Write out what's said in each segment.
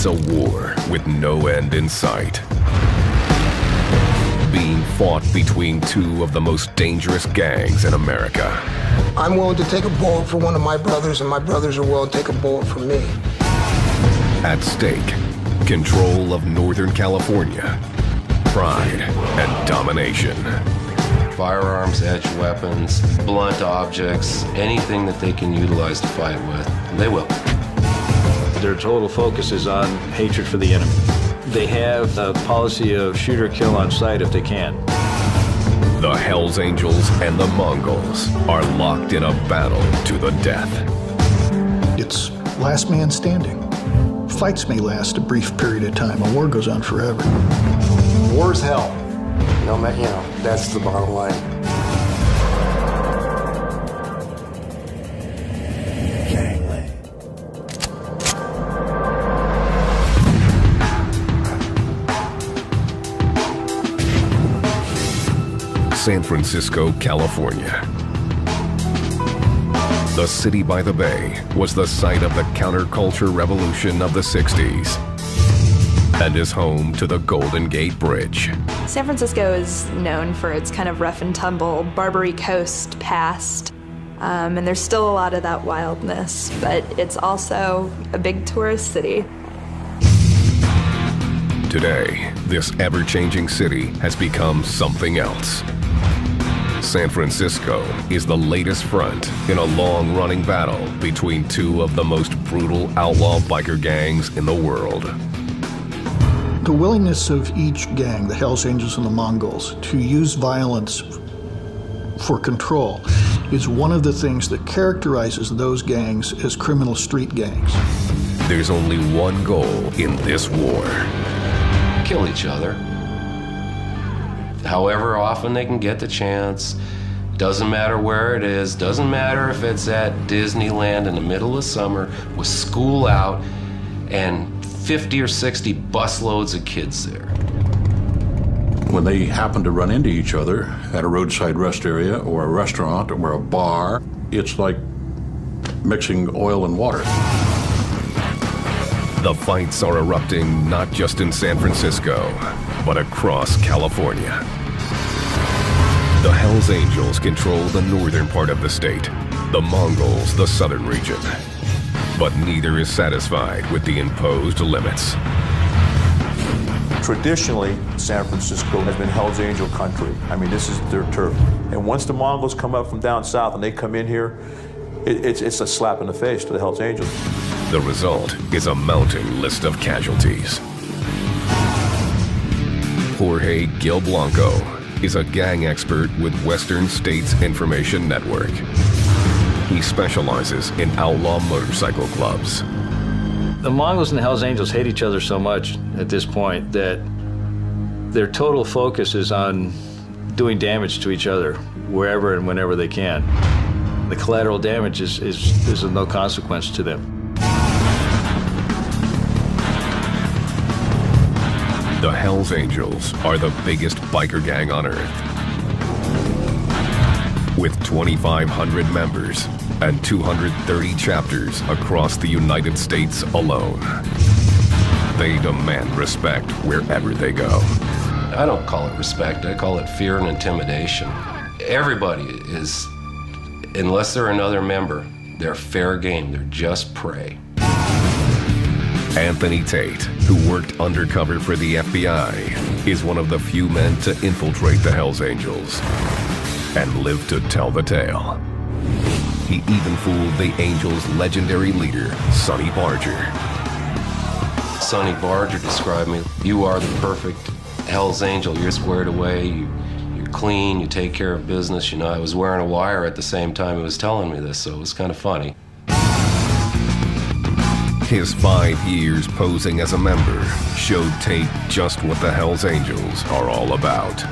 It's a war with no end in sight, being fought between two of the most dangerous gangs in America. I'm willing to take a bullet for one of my brothers, and my brothers are willing to take a bullet for me. At stake, control of Northern California, pride and domination. Firearms, edged weapons, blunt objects, anything that they can utilize to fight with, they will. Their total focus is on hatred for the enemy. They have a policy of shoot or kill on sight if they can. The Hells Angels and the Mongols are locked in a battle to the death. It's last man standing. Fights may last a brief period of time. A war goes on forever. War's hell. No, that's the bottom line. San Francisco, California. The city by the bay was the site of the counterculture revolution of the 60s and is home to the Golden Gate Bridge. San Francisco is known for its kind of rough and tumble Barbary Coast past, and there's still a lot of that wildness, but it's also a big tourist city. Today, this ever-changing city has become something else. San Francisco is the latest front in a long-running battle between two of the most brutal outlaw biker gangs in the world. The willingness of each gang, the Hells Angels and the Mongols, to use violence for control is one of the things that characterizes those gangs as criminal street gangs. There's only one goal in this war. Kill each other. However often they can get the chance. Doesn't matter where it is. Doesn't matter if it's at Disneyland in the middle of summer with school out and 50 or 60 busloads of kids there. When they happen to run into each other at a roadside rest area or a restaurant or a bar, it's like mixing oil and water. The fights are erupting not just in San Francisco, but across California. The Hells Angels control the northern part of the state, the Mongols the southern region. But neither is satisfied with the imposed limits. Traditionally, San Francisco has been Hells Angel country. I mean, this is their turf. And once the Mongols come up from down south and they come in here, it's a slap in the face to the Hells Angels. The result is a mounting list of casualties. Jorge Gil Blanco is a gang expert with Western States Information Network. He specializes in outlaw motorcycle clubs. The Mongols and the Hells Angels hate each other so much at this point that their total focus is on doing damage to each other wherever and whenever they can. The collateral damage is of no consequence to them. The Hells Angels are the biggest biker gang on earth. With 2,500 members and 230 chapters across the United States alone, they demand respect wherever they go. I don't call it respect, I call it fear and intimidation. Everybody is, unless they're another member, they're fair game, they're just prey. Anthony Tate, who worked undercover for the FBI, is one of the few men to infiltrate the Hells Angels and live to tell the tale. He even fooled the Angels' legendary leader, Sonny Barger. Sonny Barger described me, you are the perfect Hells Angel. You're squared away, you're clean, you take care of business. You know, I was wearing a wire at the same time he was telling me this, so it was kind of funny. His 5 years posing as a member showed Tate just what the Hells Angels are all about.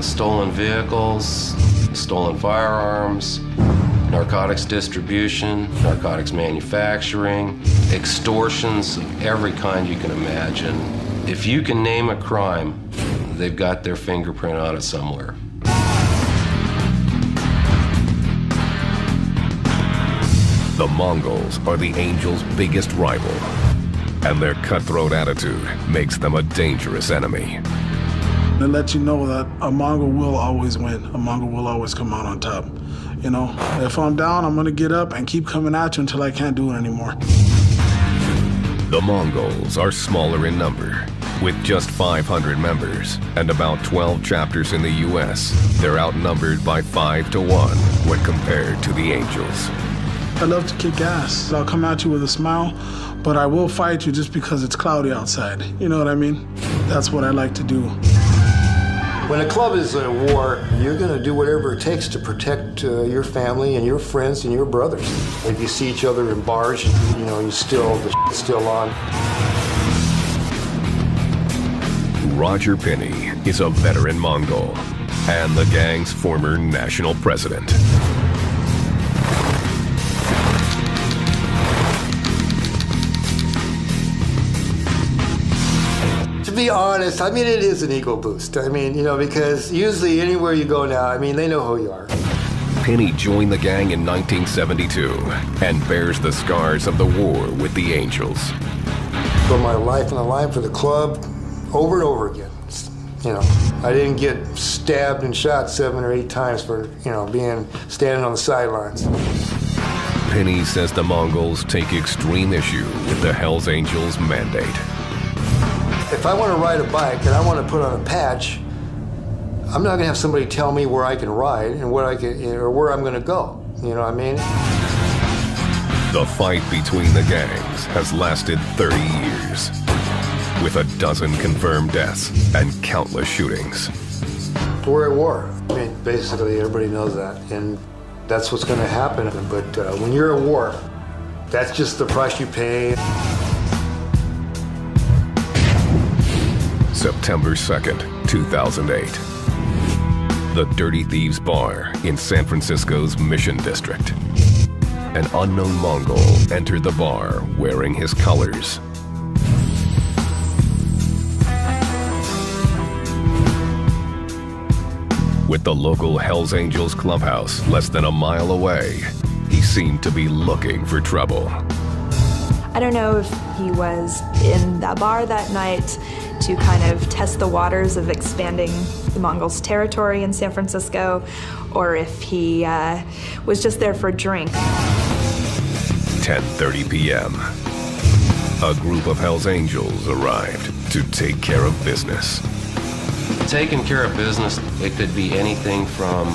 Stolen vehicles, stolen firearms, narcotics distribution, narcotics manufacturing, extortions of every kind you can imagine. If you can name a crime, they've got their fingerprint on it somewhere. The Mongols are the Angels' biggest rival. and their cutthroat attitude makes them a dangerous enemy. They let you know that a Mongol will always win. A Mongol will always come out on top. You know, if I'm down, I'm gonna get up and keep coming at you until I can't do it anymore. The Mongols are smaller in number. With just 500 members and about 12 chapters in the U.S., they're outnumbered by 5 to 1 when compared to the Angels. I love to kick ass. I'll come at you with a smile, but I will fight you just because it's cloudy outside. You know what I mean? That's what I like to do. When a club is at war, you're going to do whatever it takes to protect your family and your friends and your brothers. If you see each other in bars, you know, the shit's still on. Roger Penny is a veteran Mongol and the gang's former national president. To be honest, I mean, it is an ego boost. I mean, you know, because usually anywhere you go now, I mean, they know who you are. Penny joined the gang in 1972 and bears the scars of the war with the Angels. Put my life on the line for the club over and over again. You know, I didn't get stabbed and shot 7 or 8 times for, you know, standing on the sidelines. Penny says the Mongols take extreme issue with the Hells Angels mandate. If I want to ride a bike and I want to put on a patch, I'm not going to have somebody tell me where I can ride and where I can, or where I'm going to go. You know what I mean? The fight between the gangs has lasted 30 years, with a dozen confirmed deaths and countless shootings. We're at war. I mean, basically, everybody knows that, and that's what's going to happen. But when you're at war, that's just the price you pay. September 2nd, 2008. The Dirty Thieves Bar in San Francisco's Mission District. An unknown Mongol entered the bar wearing his colors. With the local Hells Angels clubhouse less than a mile away, he seemed to be looking for trouble. I don't know if he was in that bar that night to kind of test the waters of expanding the Mongols' territory in San Francisco, or if he was just there for a drink. 10:30 p.m. A group of Hells Angels arrived to take care of business. Taking care of business, it could be anything from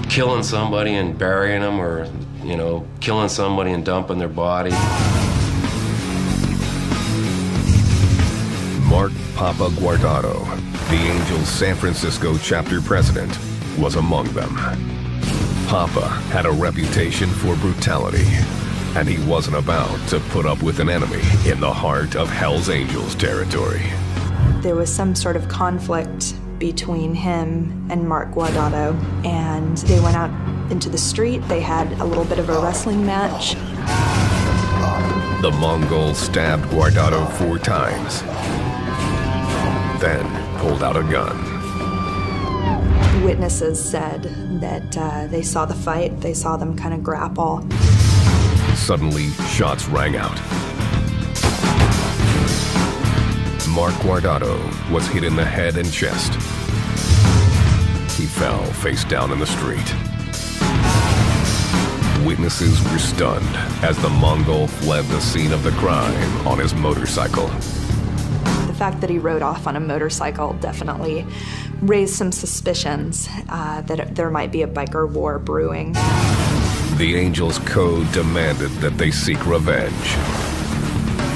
killing somebody and burying them, or, you know, killing somebody and dumping their body. Mark Papa Guardado, the Angels' San Francisco chapter president, was among them. Papa had a reputation for brutality, and he wasn't about to put up with an enemy in the heart of Hells Angels territory. There was some sort of conflict between him and Mark Guardado, and they went out into the street. They had a little bit of a wrestling match. The Mongols stabbed Guardado 4 times, then pulled out a gun. Witnesses said that they saw the fight, they saw them kind of grapple. Suddenly, shots rang out. Mark Guardado was hit in the head and chest. He fell face down in the street. Witnesses were stunned as the Mongol fled the scene of the crime on his motorcycle. The fact that he rode off on a motorcycle definitely raised some suspicions that there might be a biker war brewing. The Angels' code demanded that they seek revenge.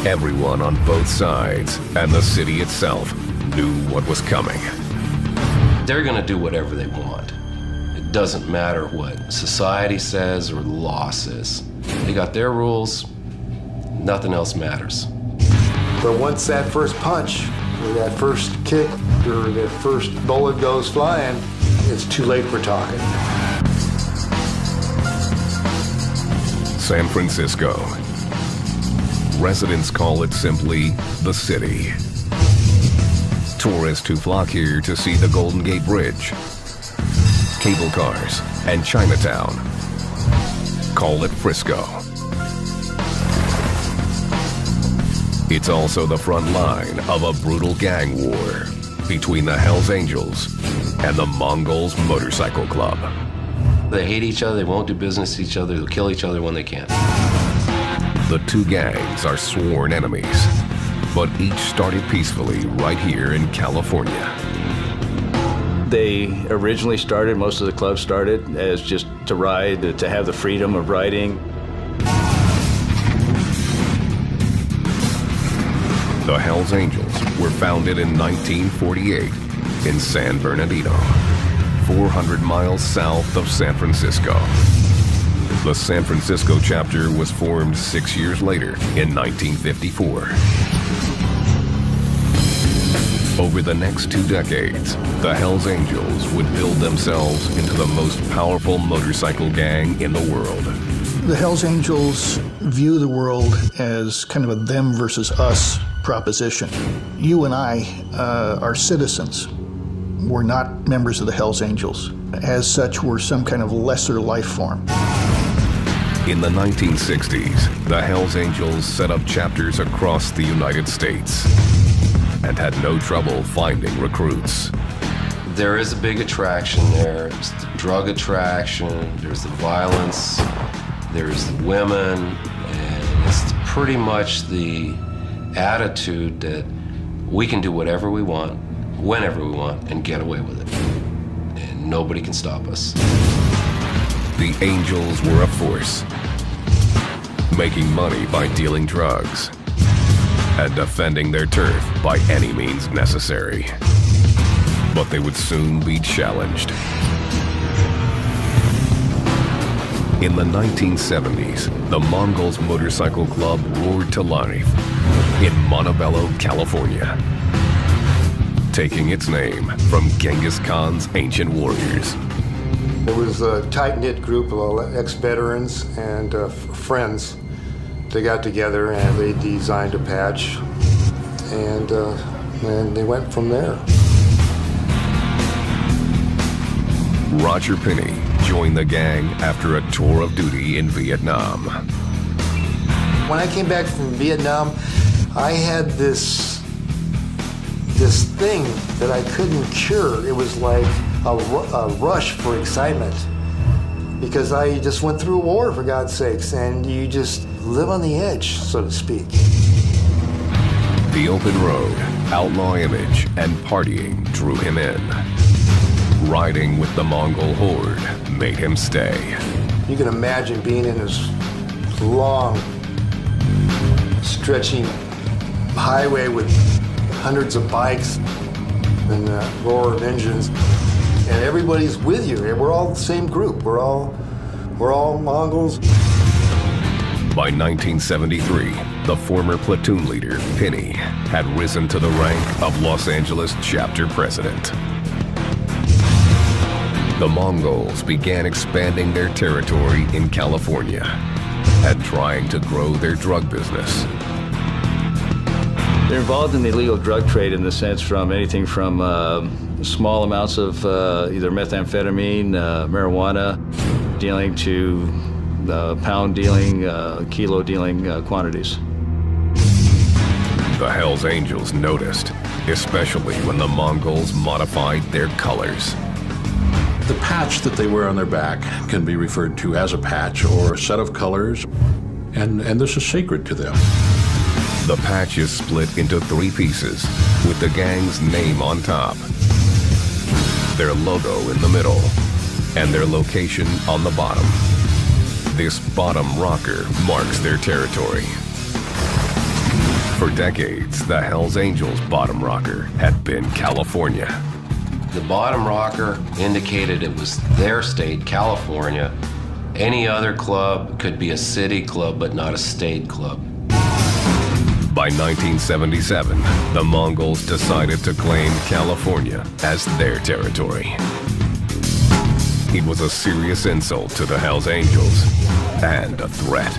Everyone on both sides and the city itself knew what was coming. They're going to do whatever they want. It doesn't matter what society says or the law says. They got their rules. Nothing else matters. But once that first punch, or that first kick, or that first bullet goes flying, it's too late for talking. San Francisco. Residents call it simply the city. Tourists who flock here to see the Golden Gate Bridge, cable cars, and Chinatown call it Frisco. It's also the front line of a brutal gang war between the Hells Angels and the Mongols Motorcycle Club. They hate each other, they won't do business with each other, they'll kill each other when they can. The two gangs are sworn enemies, but each started peacefully right here in California. They originally started, most of the clubs started as just to ride, to have the freedom of riding. The Hells Angels were founded in 1948 in San Bernardino, 400 miles south of San Francisco. The San Francisco chapter was formed 6 years later in 1954. Over the next 2 decades, the Hells Angels would build themselves into the most powerful motorcycle gang in the world. The Hells Angels view the world as kind of a them versus us proposition. You and I are citizens. We're not members of the Hells Angels. As such, we're some kind of lesser life form. In the 1960s, the Hells Angels set up chapters across the United States and had no trouble finding recruits. There is a big attraction there. There's the drug attraction, there's the violence, there's the women, and it's pretty much the attitude that we can do whatever we want, whenever we want, and get away with it. And nobody can stop us. The Angels were a force, making money by dealing drugs and defending their turf by any means necessary. But they would soon be challenged. In the 1970s, the Mongols Motorcycle Club roared to life in Montebello, California, taking its name from Genghis Khan's ancient warriors. It was a tight-knit group of ex-veterans and friends. They got together and they designed a patch, and they went from there. Roger Pinney joined the gang after a tour of duty in Vietnam. When I came back from Vietnam, I had this thing that I couldn't cure. It was like a rush for excitement, because I just went through a war, for God's sakes, and you just live on the edge, so to speak. The open road, outlaw image, and partying drew him in. Riding with the Mongol horde made him stay. You can imagine being in this long, stretching highway with hundreds of bikes and the roar of engines, and everybody's with you. We're all the same group. We're all Mongols. By 1973, the former platoon leader, Pinney, had risen to the rank of Los Angeles chapter president. The Mongols began expanding their territory in California and trying to grow their drug business. They're involved in the illegal drug trade in the sense from anything from small amounts of either methamphetamine, marijuana dealing to pound dealing, kilo dealing quantities. The Hells Angels noticed, especially when the Mongols modified their colors. The patch that they wear on their back can be referred to as a patch or a set of colors, and this is sacred to them. The patch is split into 3 pieces with the gang's name on top, their logo in the middle, and their location on the bottom. This bottom rocker marks their territory. For decades, the Hells Angels' bottom rocker had been California. The bottom rocker indicated it was their state, California. Any other club could be a city club, but not a state club. By 1977, the Mongols decided to claim California as their territory. It was a serious insult to the Hells Angels and a threat.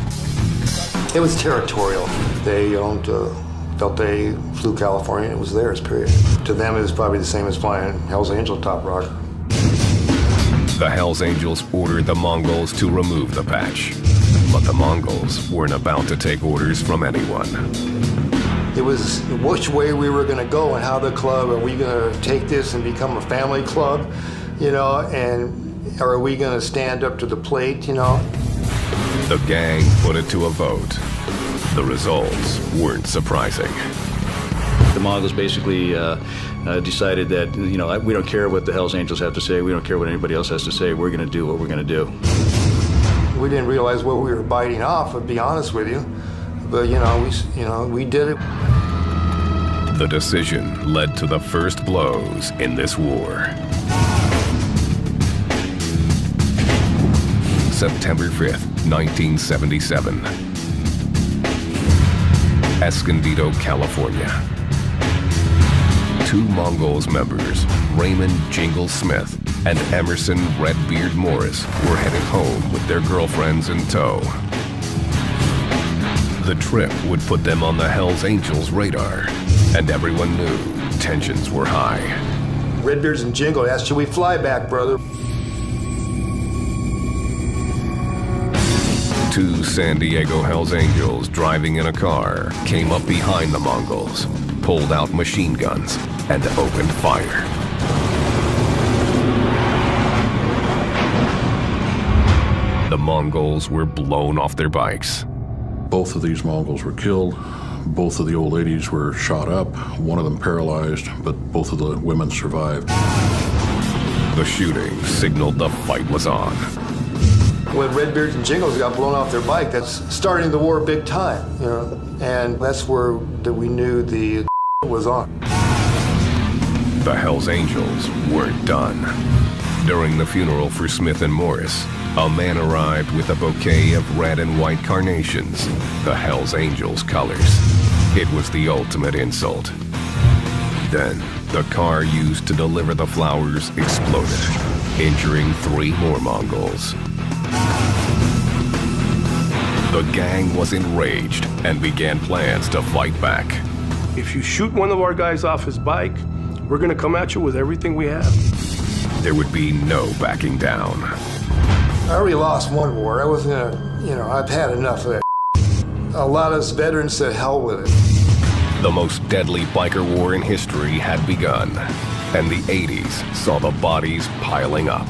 It was territorial. They owned, felt they flew California, it was theirs, period. To them, it was probably the same as flying Hells Angel top rocker. The Hells Angels ordered the Mongols to remove the patch, but the Mongols weren't about to take orders from anyone. It was which way we were going to go and how the club, are we going to take this and become a family club, you know, and or are we going to stand up to the plate, you know? The gang put it to a vote. The results weren't surprising. The Mongols basically decided that, you know, we don't care what the Hells Angels have to say, we don't care what anybody else has to say, we're going to do what we're going to do. We didn't realize what we were biting off, to be honest with you. But, you know, we did it. The decision led to the first blows in this war. September 5th, 1977. Escondido, California. Two Mongols members, Raymond Jingle Smith and Emerson Redbeard Morris, were headed home with their girlfriends in tow. The trip would put them on the Hells Angels' radar, and everyone knew tensions were high. Redbeards and Jingle asked, should we fly back, brother? Two San Diego Hells Angels driving in a car came up behind the Mongols, pulled out machine guns, and opened fire. The Mongols were blown off their bikes. Both of these Mongols were killed. Both of the old ladies were shot up, one of them paralyzed, but both of the women survived. The shooting signaled the fight was on. When Redbeards and Jingles got blown off their bike, that's starting the war big time, you know, and that's where we knew the was on. The Hells Angels weren't done. During the funeral for Smith and Morris, a man arrived with a bouquet of red and white carnations, the Hells Angels colors. It was the ultimate insult. Then, the car used to deliver the flowers exploded, injuring 3 more Mongols. The gang was enraged and began plans to fight back. If you shoot one of our guys off his bike, we're gonna come at you with everything we have. There would be no backing down. I already lost one war. I wasn't gonna, you know, I've had enough of that. A lot of us veterans said hell with it. The most deadly biker war in history had begun, and the 80s saw the bodies piling up.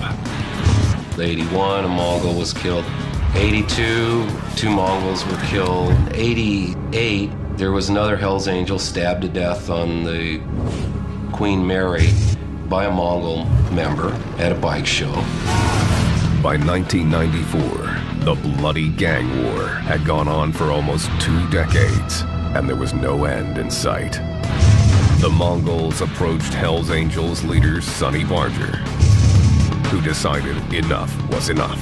81, a Mongol was killed. 82, 2 Mongols were killed. 88, there was another Hells Angel stabbed to death on the Queen Mary by a Mongol member at a bike show. By 1994, the bloody gang war had gone on for almost 2 decades, and there was no end in sight. The Mongols approached Hells Angels leader Sonny Barger, who decided enough was enough.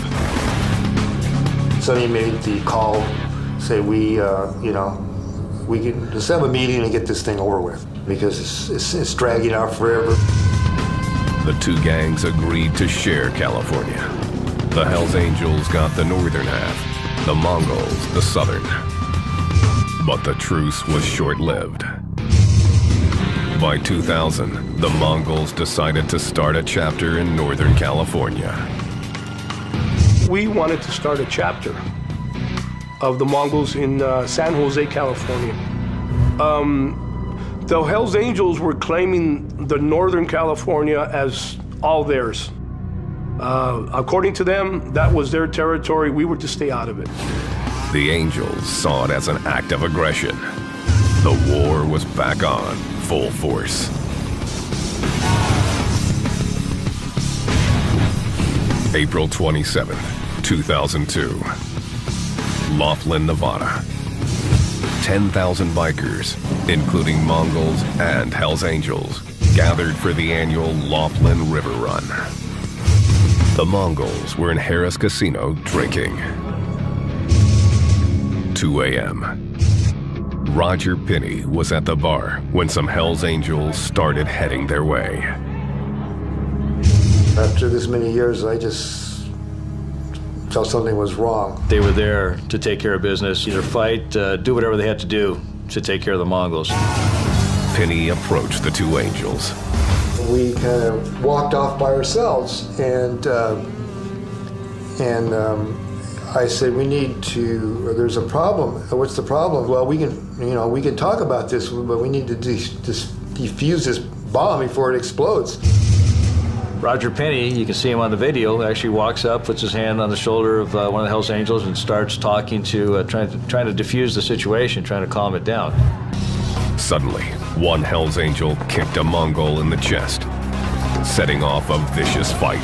Sonny made the call, say we can just have a meeting and get this thing over with, because it's dragging out forever. The 2 gangs agreed to share California. The Hells Angels got the northern half, the Mongols the southern. But the truce was short-lived. By 2000, the Mongols decided to start a chapter in Northern California. We wanted to start a chapter of the Mongols in San Jose, California. The Hells Angels were claiming the Northern California as all theirs. According to them, that was their territory. We were to stay out of it. The Angels saw it as an act of aggression. The war was back on, full force. April 27th, 2002. Laughlin, Nevada. 10,000 bikers, including Mongols and Hells Angels, gathered for the annual Laughlin River Run. The Mongols were in Harris Casino drinking. 2 a.m. Roger Pinney was at the bar when some Hells Angels started heading their way. After this many years, I just felt something was wrong. They were there to take care of business, either fight, do whatever they had to do to take care of the Mongols. Pinney approached the 2 Angels. We kind of walked off by ourselves, and I said, we need to, there's a problem. What's the problem? Well, we can talk about this, but we need to defuse this bomb before it explodes. Roger Penny, you can see him on the video, actually walks up, puts his hand on the shoulder of one of the Hells Angels and starts talking to, trying to defuse the situation, trying to calm it down. Suddenly, one Hells Angel kicked a Mongol in the chest, setting off a vicious fight.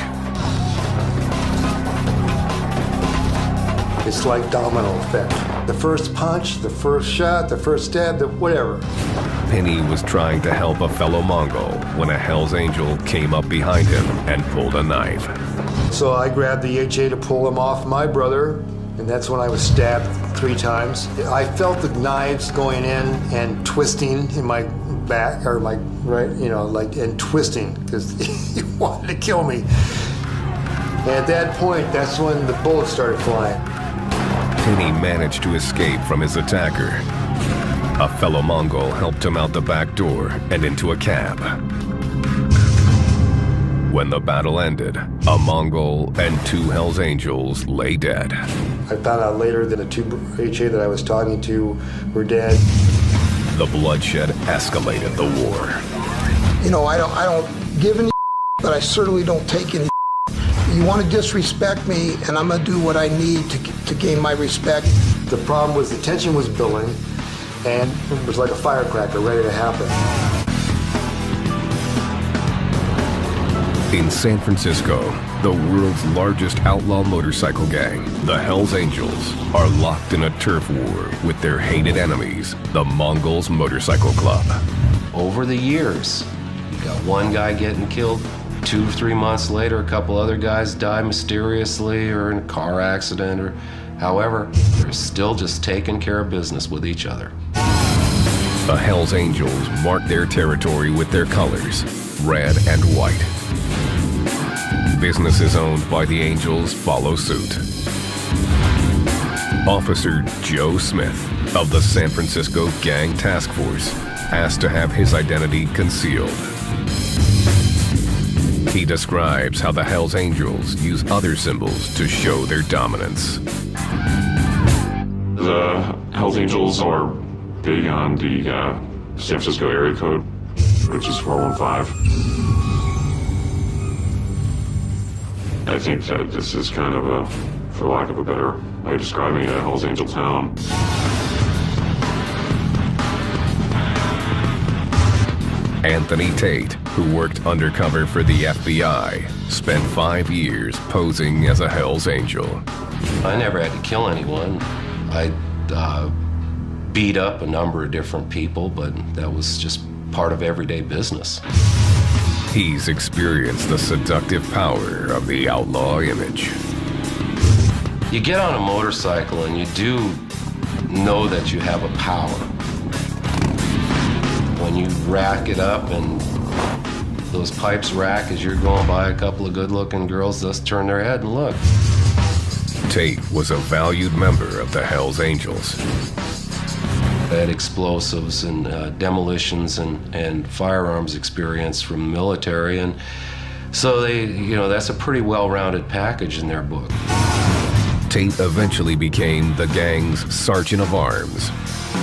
It's like domino effect. The first punch, the first shot, the first stab, whatever. Penny was trying to help a fellow Mongol when a Hells Angel came up behind him and pulled a knife. So I grabbed the HA to pull him off my brother, and that's when I was stabbed 3 times. I felt the knives going in and twisting in my back, or my right, and twisting, because he wanted to kill me. And at that point, that's when the bullets started flying. Penny managed to escape from his attacker. A fellow Mongol helped him out the back door and into a cab. When the battle ended, a Mongol and 2 Hells Angels lay dead. I found out later that the 2 HA that I was talking to were dead. The bloodshed escalated the war. I don't give any, but I certainly don't take any. You want to disrespect me, and I'm going to do what I need to gain my respect. The problem was the tension was building, and it was like a firecracker ready to happen. In San Francisco, the world's largest outlaw motorcycle gang, the Hells Angels, are locked in a turf war with their hated enemies, the Mongols Motorcycle Club. Over the years, you got one guy getting killed. 2 or 3 months later, a couple other guys die mysteriously or in a car accident, or however, they're still just taking care of business with each other. The Hells Angels mark their territory with their colors, red and white. Businesses owned by the Angels follow suit. Officer Joe Smith of the San Francisco Gang Task Force asked to have his identity concealed. He describes how the Hells Angels use other symbols to show their dominance. The Hells Angels are big on the San Francisco area code, which is 415. I think that this is kind of a, for lack of a better way of describing it, a Hells Angel town. Anthony Tate, who worked undercover for the FBI, spent 5 years posing as a Hells Angel. I never had to kill anyone. I beat up a number of different people, but that was just part of everyday business. He's experienced the seductive power of the outlaw image. You get on a motorcycle and you do know that you have a power. When you rack it up and those pipes rack as you're going by a couple of good-looking girls, just turn their head and look. Tate was a valued member of the Hells Angels. I had explosives and demolitions and firearms experience from the military, and so that's a pretty well-rounded package in their book. Tate eventually became the gang's sergeant of arms,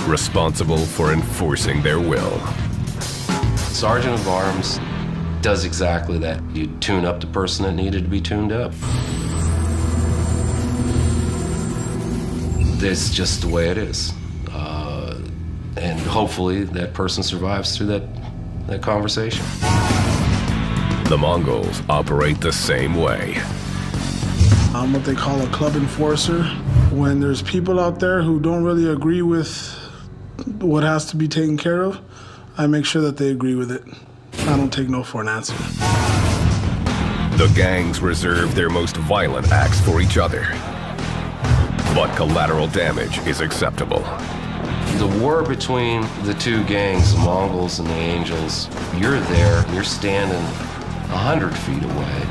responsible for enforcing their will. Sergeant of arms does exactly that. You tune up the person that needed to be tuned up. It's just the way it is. And hopefully that person survives through that conversation. The Mongols operate the same way. I'm what they call a club enforcer. When there's people out there who don't really agree with what has to be taken care of, I make sure that they agree with it. I don't take no for an answer. The gangs reserve their most violent acts for each other. But collateral damage is acceptable. The war between the 2 gangs, the Mongols and the Angels, you're there, you're standing 100 feet away,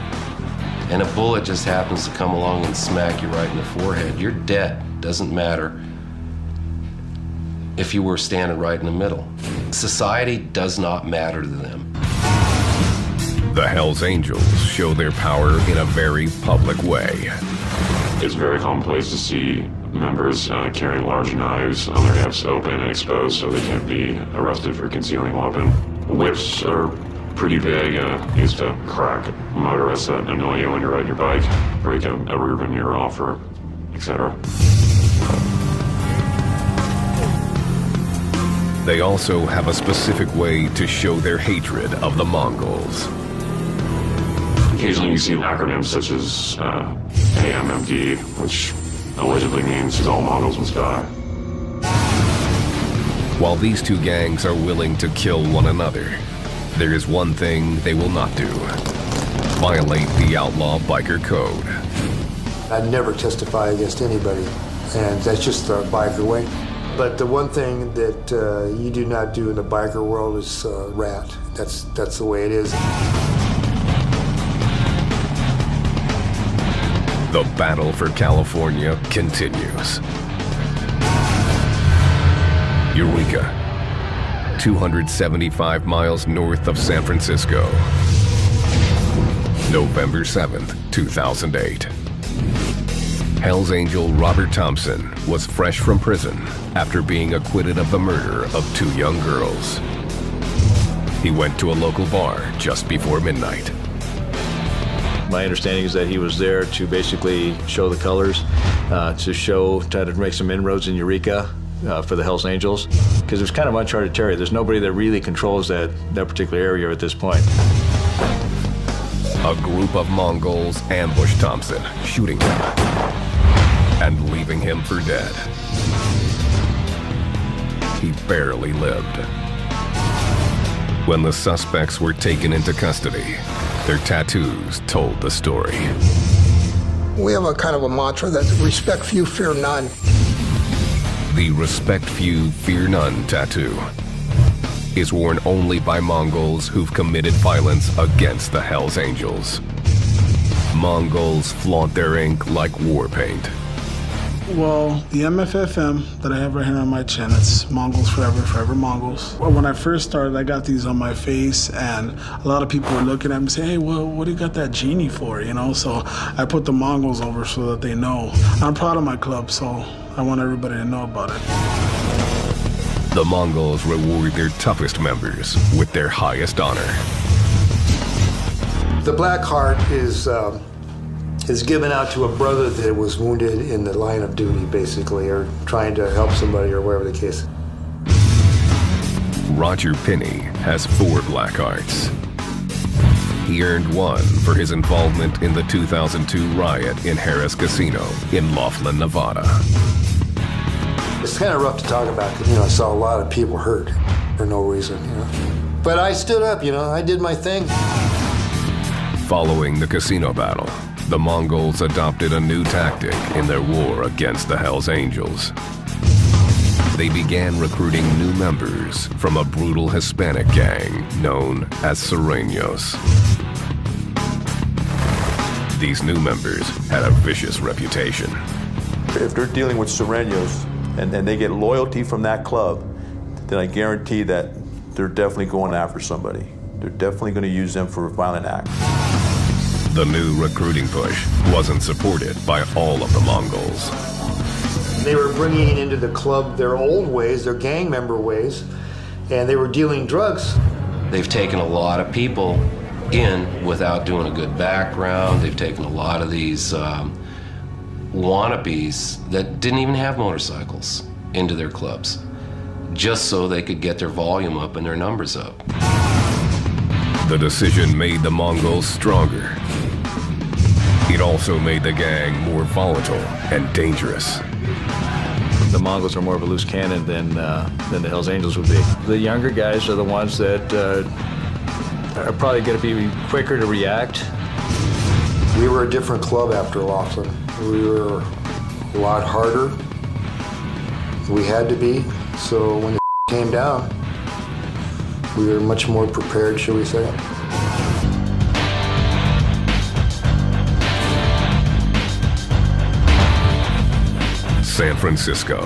and a bullet just happens to come along and smack you right in the forehead. You're dead. Doesn't matter if you were standing right in the middle. Society does not matter to them. The Hells Angels show their power in a very public way. It's very commonplace to see members carrying large knives on their hips open and exposed so they can't be arrested for concealing a weapon. Whips are pretty big, used to crack motorists that annoy you when you're riding your bike, break a rear mirror off, or etc. They also have a specific way to show their hatred of the Mongols. Occasionally you see acronyms such as AMMD, which allegedly means all Mongols must die. While these two gangs are willing to kill one another, there is one thing they will not do: violate the outlaw biker code. I'd never testify against anybody, and that's just the biker way. But the one thing that you do not do in the biker world is rat. That's the way it is. The battle for California continues. Eureka, 275 miles north of San Francisco. November 7th, 2008. Hell's Angel Robert Thompson was fresh from prison after being acquitted of the murder of 2 young girls. He went to a local bar just before midnight. My understanding is that he was there to basically show the colors, try to make some inroads in Eureka for the Hells Angels, because it was kind of uncharted territory. There's nobody that really controls that particular area at this point. A group of Mongols ambushed Thompson, shooting him and leaving him for dead. He barely lived. When the suspects were taken into custody, their tattoos told the story. We have a kind of a mantra that's respect few, fear none. The respect few, fear none tattoo is worn only by Mongols who've committed violence against the Hells Angels. Mongols flaunt their ink like war paint. Well, the MFFM that I have right here on my chin, it's Mongols forever, forever Mongols. Well, when I first started, I got these on my face, and a lot of people were looking at me and saying, hey, well, what do you got that genie for, you know? So I put the Mongols over so that they know. I'm proud of my club, so I want everybody to know about it. The Mongols reward their toughest members with their highest honor. The Black Heart is given out to a brother that was wounded in the line of duty, basically, or trying to help somebody, or whatever the case. Roger Pinney has 4 Black Hearts. He earned 1 for his involvement in the 2002 riot in Harrah's Casino in Laughlin, Nevada. It's kind of rough to talk about because, I saw a lot of people hurt for no reason, But I stood up, I did my thing. Following the casino battle, the Mongols adopted a new tactic in their war against the Hells Angels. They began recruiting new members from a brutal Hispanic gang known as Sureños. These new members had a vicious reputation. If they're dealing with Sureños and they get loyalty from that club, then I guarantee that they're definitely going after somebody. They're definitely going to use them for a violent act. The new recruiting push wasn't supported by all of the Mongols. They were bringing into the club their old ways, their gang member ways, and they were dealing drugs. They've taken a lot of people in without doing a good background. They've taken a lot of these wannabes that didn't even have motorcycles into their clubs, just so they could get their volume up and their numbers up. The decision made the Mongols stronger. It also made the gang more volatile and dangerous. The Mongols are more of a loose cannon than the Hells Angels would be. The younger guys are the ones that are probably going to be quicker to react. We were a different club after Laughlin. We were a lot harder. We had to be. So when it came down, we were much more prepared, shall we say. San Francisco.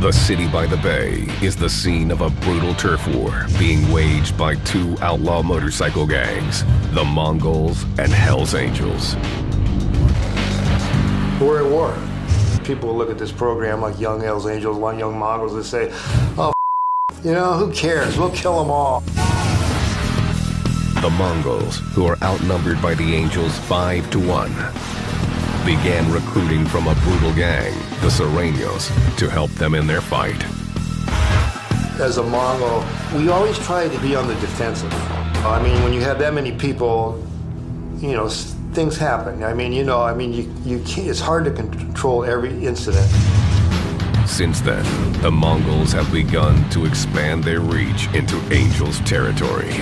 The city by the bay is the scene of a brutal turf war being waged by two outlaw motorcycle gangs, the Mongols and Hell's Angels. We're at war. People will look at this program like young Hell's Angels, one young Mongols, and say, oh, you know, who cares? We'll kill them all. The Mongols, who are outnumbered by the Angels 5-1, began recruiting from a brutal gang, the Sureños, to help them in their fight. As a Mongol, we always try to be on the defensive. I mean, when you have that many people, you know, things happen. I mean, you can't, it's hard to control every incident. Since then, the Mongols have begun to expand their reach into Angels territory.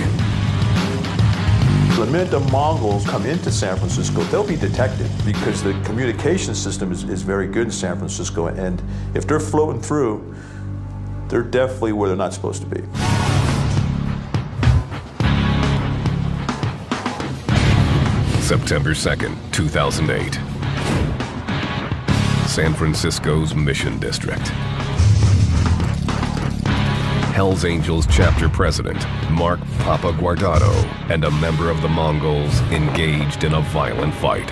The minute the Mongols come into San Francisco, they'll be detected because the communication system is very good in San Francisco, and if they're floating through, they're definitely where they're not supposed to be. September 2nd, 2008. San Francisco's Mission District. Hell's Angels chapter president, Mark Papa Guardado, and a member of the Mongols engaged in a violent fight.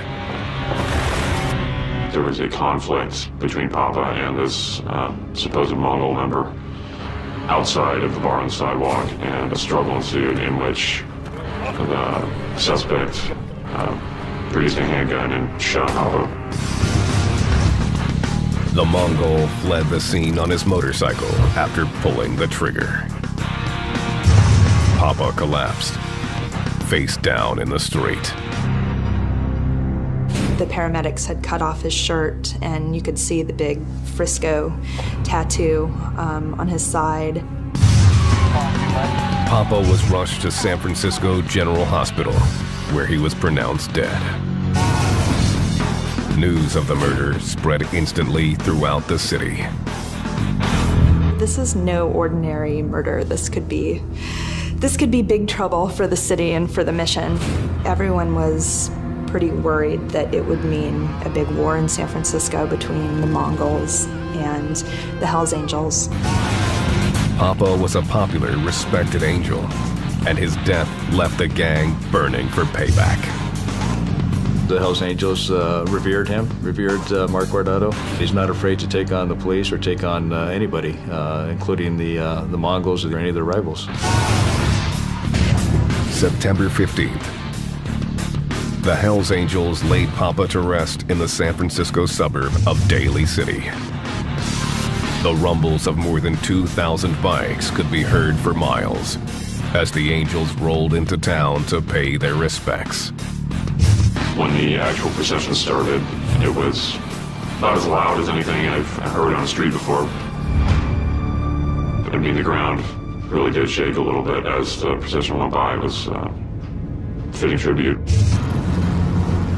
There was a conflict between Papa and this supposed Mongol member outside of the bar on the sidewalk, and a struggle ensued in which the suspect produced a handgun and shot Papa. The Mongol fled the scene on his motorcycle after pulling the trigger. Papa collapsed, face down in the street. The paramedics had cut off his shirt, and you could see the big Frisco tattoo on his side. Papa was rushed to San Francisco General Hospital, where he was pronounced dead. News of the murder spread instantly throughout the city. This is no ordinary murder. This could be big trouble for the city and for the mission. Everyone was pretty worried that it would mean a big war in San Francisco between the Mongols and the Hell's Angels. Papa was a popular, respected angel, and his death left the gang burning for payback. The Hell's Angels revered Mark Guardado. He's not afraid to take on the police or take on anybody, including the Mongols or any of their rivals. September 15th. The Hell's Angels laid Papa to rest in the San Francisco suburb of Daly City. The rumbles of more than 2,000 bikes could be heard for miles as the Angels rolled into town to pay their respects. When the actual procession started, it was about as loud as anything I've heard on the street before. I mean, the ground really did shake a little bit as the procession went by. It was fitting tribute.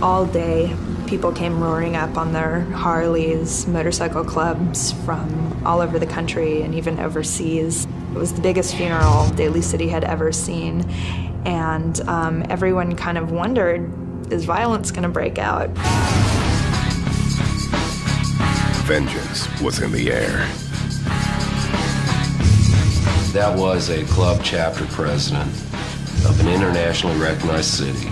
All day, people came roaring up on their Harleys, motorcycle clubs from all over the country and even overseas. It was the biggest funeral Daly City had ever seen, and everyone kind of wondered, is violence going to break out? Vengeance was in the air. That was a club chapter president of an internationally recognized city.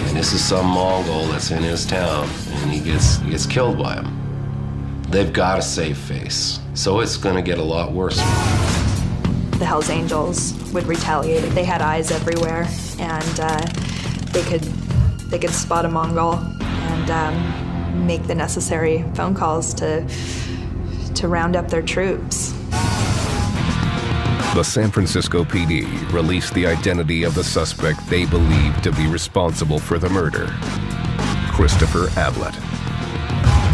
And this is some Mongol that's in his town, and he gets killed by him. They've got a safe face, so it's going to get a lot worse. The Hell's Angels would retaliate. They had eyes everywhere, and they could spot a Mongol and make the necessary phone calls to round up their troops. The San Francisco PD released the identity of the suspect they believed to be responsible for the murder, Christopher Ablett.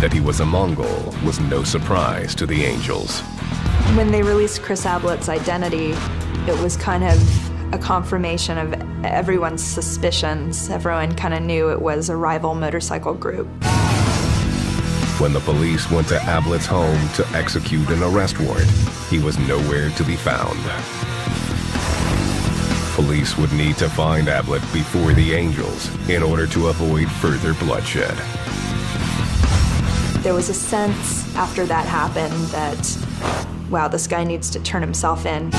That he was a Mongol was no surprise to the Angels. When they released Chris Ablett's identity, it was kind of a confirmation of everyone's suspicions. Everyone kind of knew it was a rival motorcycle group. When the police went to Ablett's home to execute an arrest warrant, he was nowhere to be found. Police would need to find Ablett before the Angels in order to avoid further bloodshed. There was a sense after that happened that, wow, this guy needs to turn himself in.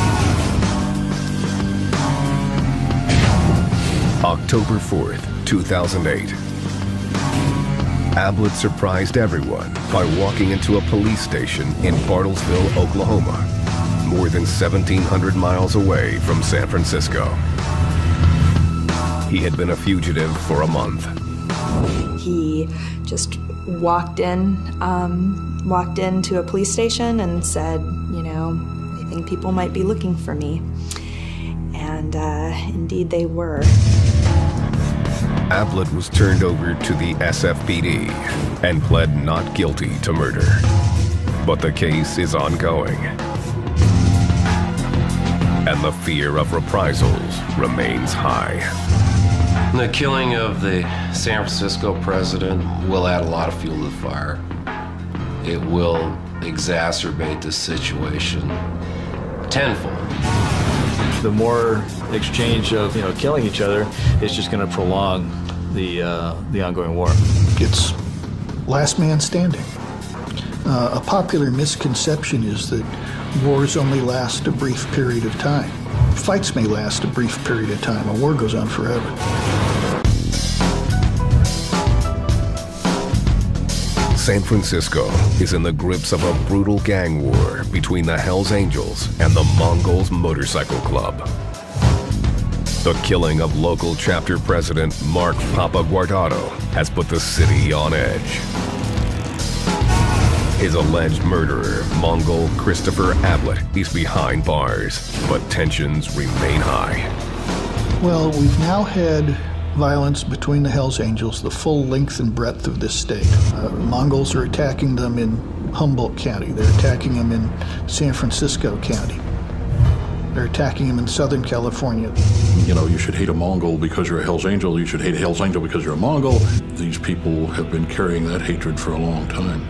October 4th, 2008. Ablett surprised everyone by walking into a police station in Bartlesville, Oklahoma, more than 1,700 miles away from San Francisco. He had been a fugitive for a month. He just walked into a police station and said, you know, I think people might be looking for me. And indeed they were. Ablett was turned over to the SFPD and pled not guilty to murder. But the case is ongoing. And the fear of reprisals remains high. The killing of the San Francisco president will add a lot of fuel to the fire. It will exacerbate the situation tenfold. The more exchange of, killing each other, it's just going to prolong the ongoing war. It's last man standing. A popular misconception is that wars only last a brief period of time. Fights may last a brief period of time. A war goes on forever. San Francisco is in the grips of a brutal gang war between the Hells Angels and the Mongols Motorcycle Club. The killing of local chapter president Mark Papa Guardado has put the city on edge. His alleged murderer, Mongol Christopher Ablett, is behind bars, but tensions remain high. Well, we've now had violence between the Hells Angels the full length and breadth of this state. Mongols are attacking them in Humboldt County. They're attacking them in San Francisco County. They're attacking them in Southern California. You should hate a Mongol because you're a Hells Angel. You should hate a Hells Angel because you're a Mongol. These people have been carrying that hatred for a long time.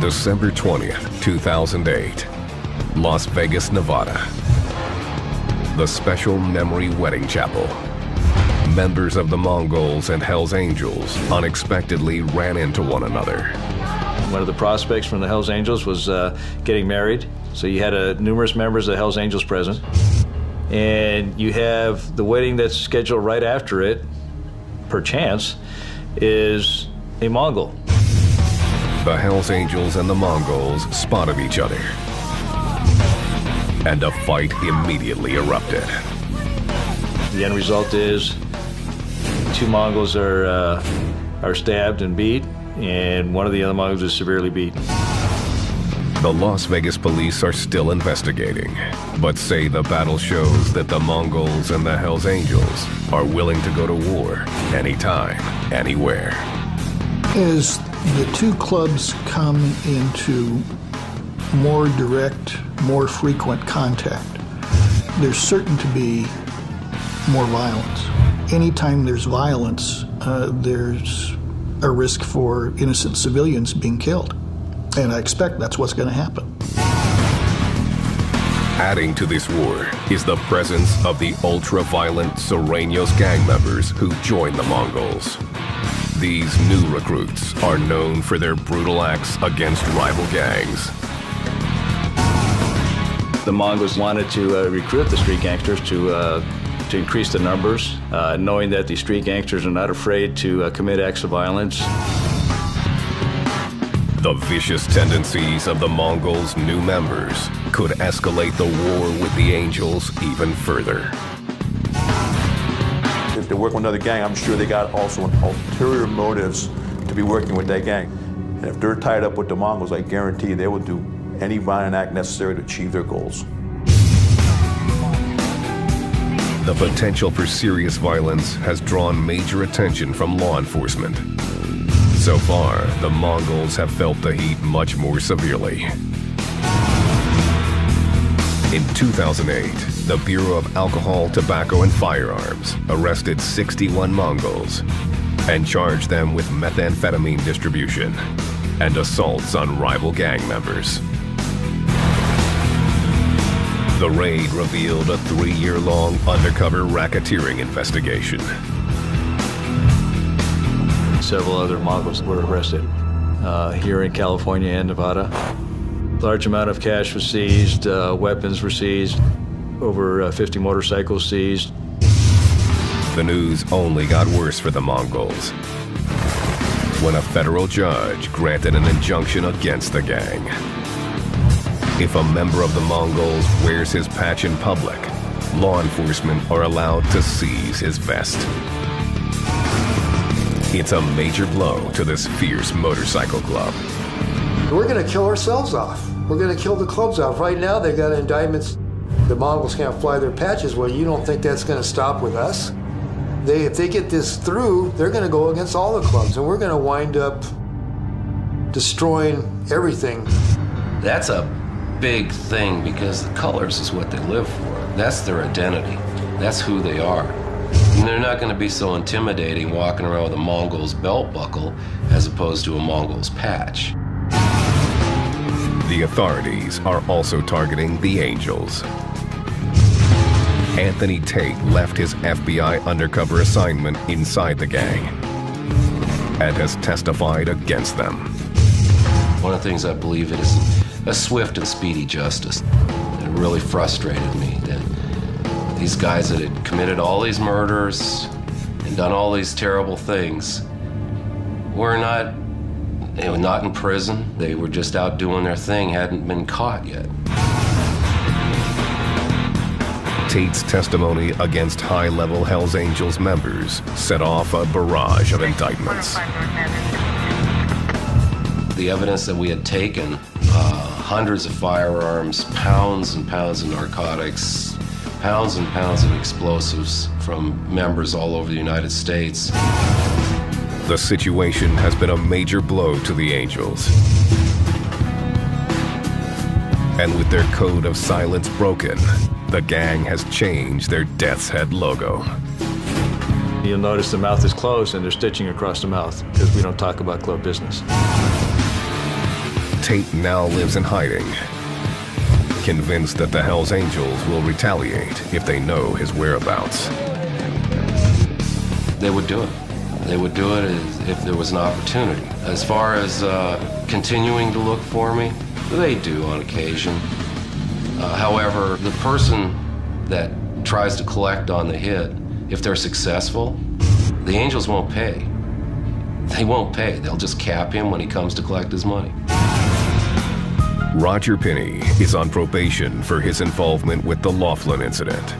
December 20th, 2008. Las Vegas, Nevada. The Special Memory Wedding Chapel. Members of the Mongols and Hells Angels unexpectedly ran into one another. One of the prospects from the Hells Angels was getting married. So you had numerous members of the Hells Angels present. And you have the wedding that's scheduled right after it, perchance, is a Mongol. The Hells Angels and the Mongols spotted each other, and a fight immediately erupted. The end result is 2 Mongols are stabbed and beat, and one of the other Mongols is severely beaten. The Las Vegas police are still investigating, but say the battle shows that the Mongols and the Hells Angels are willing to go to war anytime, anywhere. As the two clubs come into more direct, more frequent contact, there's certain to be more violence. Anytime there's violence, there's a risk for innocent civilians being killed. And I expect that's what's going to happen. Adding to this war is the presence of the ultra-violent Sureños gang members who joined the Mongols. These new recruits are known for their brutal acts against rival gangs. The Mongols wanted to recruit the street gangsters to increase the numbers, knowing that the street gangsters are not afraid to commit acts of violence. The vicious tendencies of the Mongols' new members could escalate the war with the Angels even further. If they work with another gang, I'm sure they got also ulterior motives to be working with that gang. And if they're tied up with the Mongols, I guarantee they will do any violent act necessary to achieve their goals. The potential for serious violence has drawn major attention from law enforcement. So far, the Mongols have felt the heat much more severely. In 2008, the Bureau of Alcohol, Tobacco, and Firearms arrested 61 Mongols and charged them with methamphetamine distribution and assaults on rival gang members. The raid revealed a 3-year-long undercover racketeering investigation. several other Mongols were arrested here in California and Nevada. Large amount of cash was seized, weapons were seized, over 50 motorcycles seized. The news only got worse for the Mongols when a federal judge granted an injunction against the gang. If a member of the Mongols wears his patch in public, law enforcement are allowed to seize his vest. It's a major blow to this fierce motorcycle club. We're going to kill ourselves off. We're going to kill the clubs off. Right now, they got indictments. The Mongols can't fly their patches. Well, you don't think that's going to stop with us? If they get this through, they're going to go against all the clubs, and we're going to wind up destroying everything. That's a big thing because the colors is what they live for. That's their identity. That's who they are. And they're not going to be so intimidating walking around with a Mongol's belt buckle as opposed to a Mongol's patch. The authorities are also targeting the Angels. Anthony Tate left his FBI undercover assignment inside the gang and has testified against them. One of the things I believe in is a swift and speedy justice. It really frustrated me that these guys that had committed all these murders and done all these terrible things were not in prison. They were just out doing their thing, hadn't been caught yet. Tate's testimony against high-level Hells Angels members set off a barrage of indictments. The evidence that we had taken, hundreds of firearms, pounds and pounds of narcotics, pounds and pounds of explosives from members all over the United States. The situation has been a major blow to the Angels. And with their code of silence broken, the gang has changed their Death's Head logo. You'll notice the mouth is closed and they're stitching across the mouth because we don't talk about club business. Tate now lives in hiding, convinced that the Hells Angels will retaliate if they know his whereabouts. They would do it. They would do it if there was an opportunity. As far as continuing to look for me, they do on occasion. However, the person that tries to collect on the hit, if they're successful, the Angels won't pay. They won't pay. They'll just cap him when he comes to collect his money. Roger Pinney is on probation for his involvement with the Laughlin incident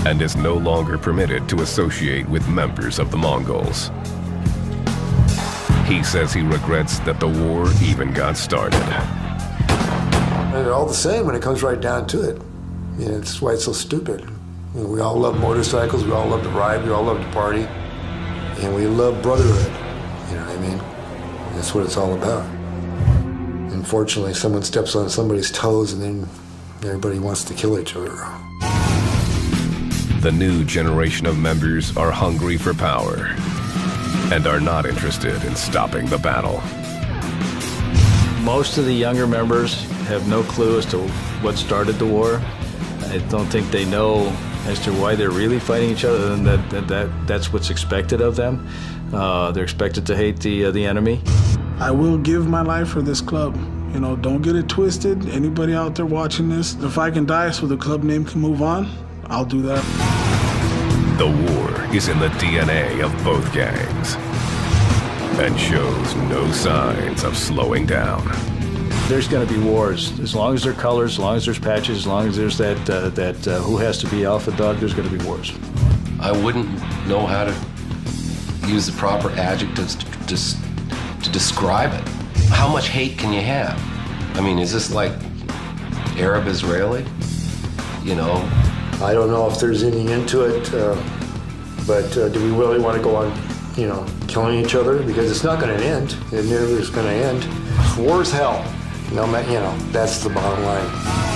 and is no longer permitted to associate with members of the Mongols. He says he regrets that the war even got started. And they're all the same when it comes right down to it. You know, that's why it's so stupid. You know, we all love motorcycles, we all love to ride, we all love to party, and we love brotherhood. You know what I mean? That's what it's all about. Unfortunately, someone steps on somebody's toes and then everybody wants to kill each other. The new generation of members are hungry for power and are not interested in stopping the battle. Most of the younger members have no clue as to what started the war. I don't think they know as to why they're really fighting each other, and that's what's expected of them. They're expected to hate the enemy. I will give my life for this club. You know, don't get it twisted. Anybody out there watching this, if I can die so the club name can move on, I'll do that. The war is in the DNA of both gangs and shows no signs of slowing down. There's going to be wars. As long as there are colors, as long as there's patches, as long as there's that who has to be alpha dog, there's going to be wars. I wouldn't know how to use the proper adjectives to describe it. How much hate can you have? I mean, is this like Arab-Israeli? You know? I don't know if there's any into it, but do we really want to go on, you know, killing each other? Because it's not going to end. It never is going to end. War's hell. No, you know, that's the bottom line.